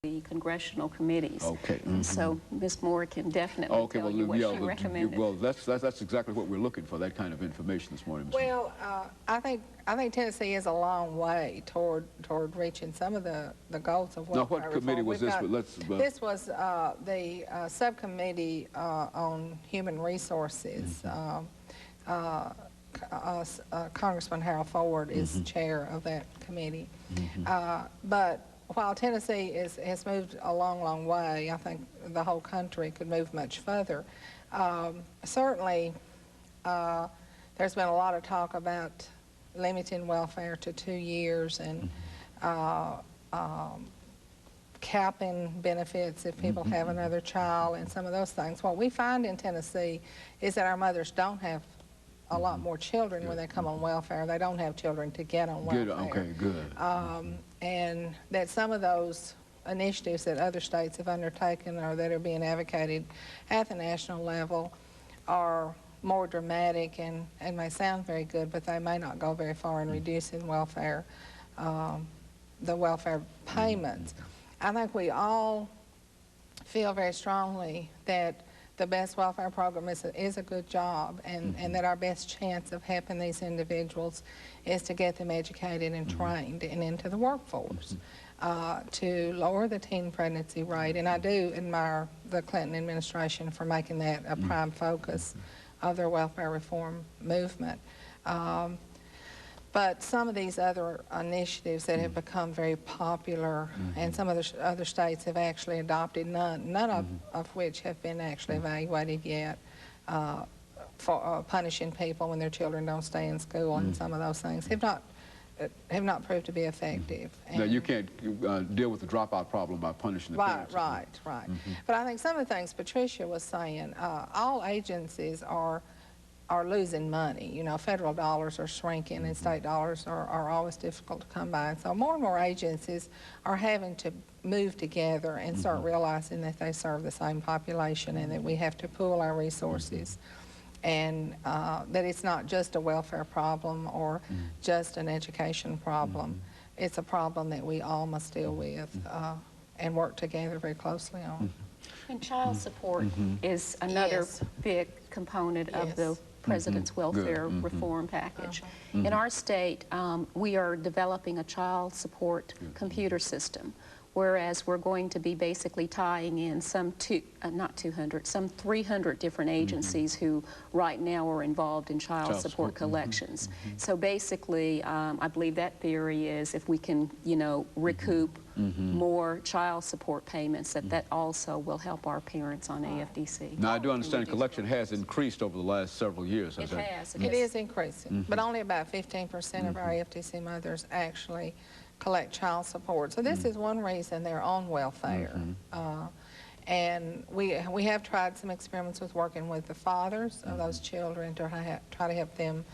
the congressional committees. Okay. And so Ms. Moore can definitely tell you what she recommended. Well, that's exactly what we're looking for, that kind of information this morning, Ms. Well, I think Tennessee is a long way toward reaching some of the goals of welfare reform. Now, what committee was this? This was the subcommittee on human resources. Congressman Harold Ford is chair of that committee. But while Tennessee has moved a long way, I think the whole country could move much further. Certainly, there's been a lot of talk about limiting welfare to 2 years and capping benefits if people have another child and some of those things. What we find in Tennessee is that our mothers don't have a lot more children when they come on welfare. They don't have children to get on welfare. Okay, good. And that some of those initiatives that other states have undertaken or that are being advocated at the national level are more dramatic and may sound very good, but they may not go very far in reducing welfare, the welfare payments. I think we all feel very strongly that the best welfare program is a good job, and that our best chance of helping these individuals is to get them educated and trained and into the workforce, to lower the teen pregnancy rate. And I do admire the Clinton administration for making that a prime focus of their welfare reform movement. But some of these other initiatives that have become very popular, and some of the other states have actually adopted, none of which have been actually evaluated yet, for punishing people when their children don't stay in school, and some of those things have not proved to be effective. Now, you can't deal with the dropout problem by punishing the parents. Right. But I think some of the things Patricia was saying, all agencies are losing money. You know, federal dollars are shrinking and state dollars are always difficult to come by. And so more and more agencies are having to move together and start realizing that they serve the same population and that we have to pool our resources. And that it's not just a welfare problem or just an education problem. It's a problem that we all must deal with and work together very closely on. And child support is another big component of the President's welfare reform package. In our state, we are developing a child support computer system, whereas we're going to be basically tying in some some 300 different agencies who right now are involved in child support collections. So basically, I believe that theory is if we can, you know, recoup more child support payments, that also will help our parents on AFDC. Now, I do understand collection has increased over the last several years. It has. It is increasing, but only about 15% of our AFDC mothers actually collect child support. So this is one reason they're on welfare. And we have tried some experiments with working with the fathers of those children to try to help them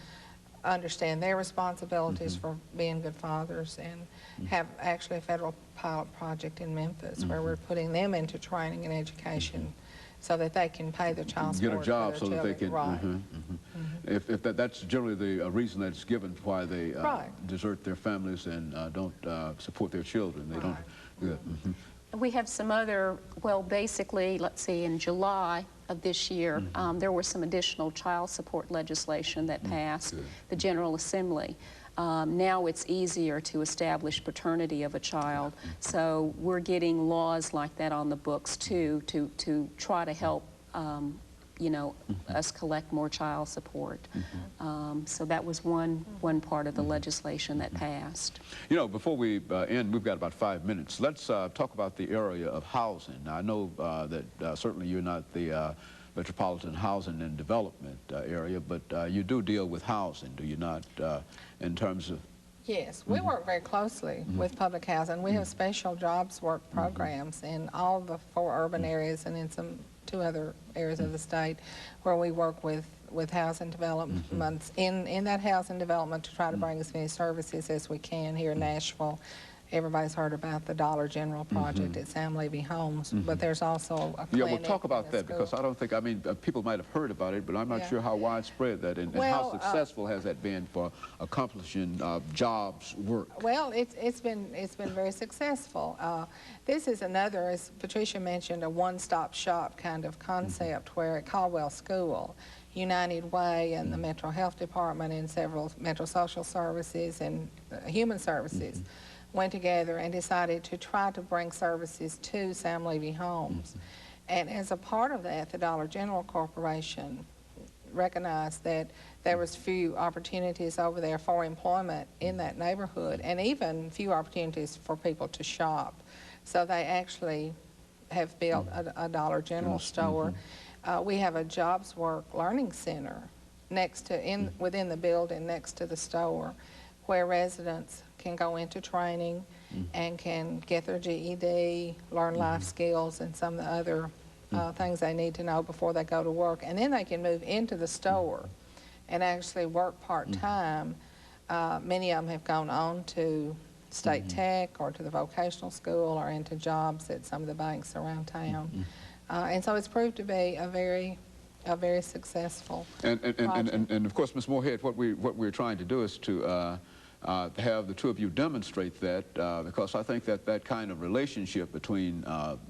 understand their responsibilities for being good fathers, and have actually a federal pilot project in Memphis where we're putting them into training and education so that they can pay their child support. Get a job so that they can. Right. If that's generally the reason that's given why they desert their families and don't support their children. They don't. We have some other, well, basically, let's see, in July of this year, there was some additional child support legislation that passed the General Assembly. Now it's easier to establish paternity of a child, so we're getting laws like that on the books too, to try to help you know, us collect more child support. So that was one part of the legislation that passed. You know, before we end, we've got about 5 minutes. Let's talk about the area of housing. Now, I know that certainly you're not the metropolitan housing and development area, but you do deal with housing, do you not, in terms of... Yes, we work very closely with public housing. We have special JobsWork programs in all the 4 urban areas and in some 2 other areas of the state where we work with housing developments in that housing development to try to bring as many services as we can here in Nashville everybody's heard about the Dollar General project at Sam Levy Homes, but there's also a clinic. Yeah, we'll talk about and a that because school. I don't think, I mean, people might have heard about it, but I'm not Yeah. sure how widespread that and how Well, successful has that been for accomplishing jobs work. Well, it's been very successful. This is another, as Patricia mentioned, a one-stop shop kind of concept where at Caldwell School, United Way and the Metro Health Department and several Metro Social Services and Human Services went together and decided to try to bring services to Sam Levy Homes. And as a part of that, the Dollar General Corporation recognized that there was few opportunities over there for employment in that neighborhood and even few opportunities for people to shop. So they actually have built a Dollar General store. We have a JobsWork Learning Center next to, within the building next to the store, where residents can go into training and can get their GED, learn life skills and some of the other things they need to know before they go to work. And then they can move into the store and actually work part-time. Many of them have gone on to State Tech or to the vocational school or into jobs at some of the banks around town. And so it's proved to be a very successful project. And of course, Ms. Moorehead, what we're trying to do is to have the two of you demonstrate that because I think that that kind of relationship between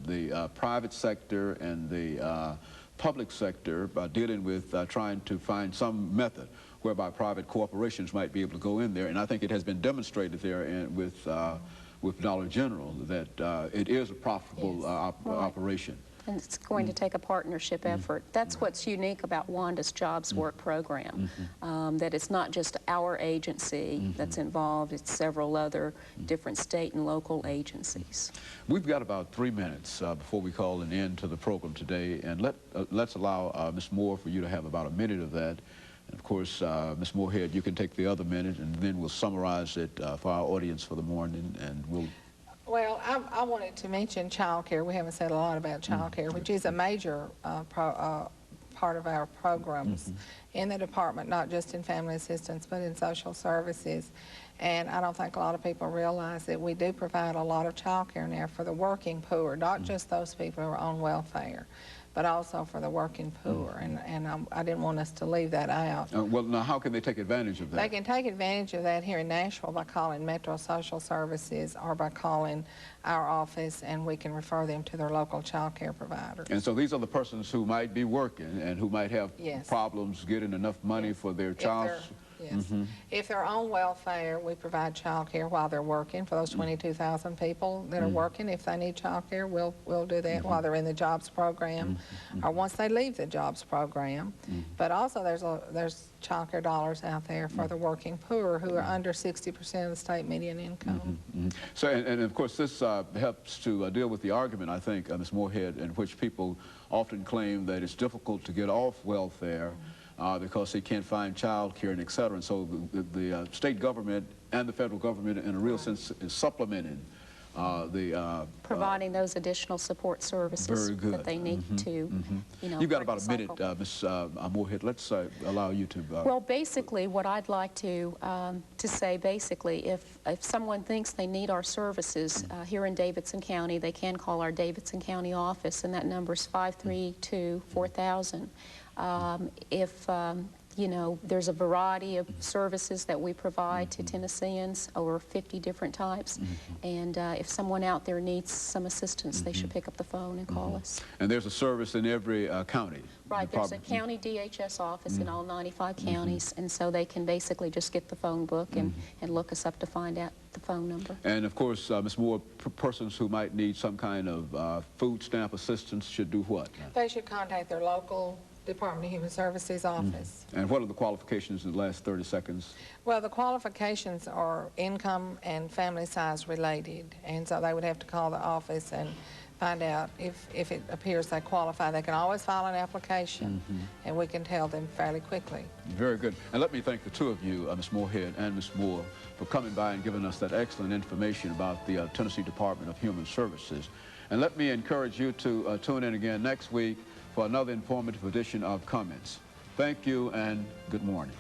the private sector and the public sector dealing with trying to find some method whereby private corporations might be able to go in there, and I think it has been demonstrated there with Dollar General that it is a profitable operation. And it's going to take a partnership effort. That's what's unique about Wanda's JobsWork program, that it's not just our agency that's involved, it's several other different state and local agencies. We've got about 3 minutes before we call an end to the program today, and let's allow Ms. Moore for you to have about a minute of that. And of course, Ms. Moorehead, you can take the other minute, and then we'll summarize it for our audience for the morning, and we'll... Well, I wanted to mention child care. We haven't said a lot about child care, which is a major part of our programs in the department, not just in family assistance, but in social services. And I don't think a lot of people realize that we do provide a lot of child care now for the working poor, not just those people who are on welfare, but also for the working poor, and I didn't want us to leave that out. Well, now, how can they take advantage of that? They can take advantage of that here in Nashville by calling Metro Social Services or by calling our office, and we can refer them to their local child care provider. And so these are the persons who might be working and who might have problems getting enough money for their child's... Yes. If they're on welfare, we provide child care while they're working. For those 22,000 people that are working, if they need child care, we'll do that while they're in the jobs program or once they leave the jobs program. But also there's child care dollars out there for the working poor who are under 60% of the state median income. So, and of course, this helps to deal with the argument, I think, Ms. Moorehead, in which people often claim that it's difficult to get off welfare because they can't find child care and et cetera. And so the state government and the federal government, in a real sense, is supplementing providing those additional support services that they need to, you know. You've got about a minute, Ms. Moorehead. Let's allow you to... Well, basically, what I'd like to say, basically, if someone thinks they need our services here in Davidson County, they can call our Davidson County office, and that number is 532-4000. If you know, there's a variety of services that we provide to Tennesseans, over 50 different types, and if someone out there needs some assistance, they should pick up the phone and call us. And there's a service in every county? Right, there's a county DHS office in all 95 counties, and so they can basically just get the phone book and look us up to find out the phone number. And of course, Ms. Moore, persons who might need some kind of food stamp assistance should do what? They should contact their local Department of Human Services office. And what are the qualifications in the last 30 seconds? Well, the qualifications are income and family size related, and so they would have to call the office and find out if it appears they qualify. They can always file an application, and we can tell them fairly quickly. Very good. And let me thank the two of you, Ms. Moorehead and Ms. Moore, for coming by and giving us that excellent information about the Tennessee Department of Human Services. And let me encourage you to tune in again next week for another informative edition of Comments. Thank you and good morning.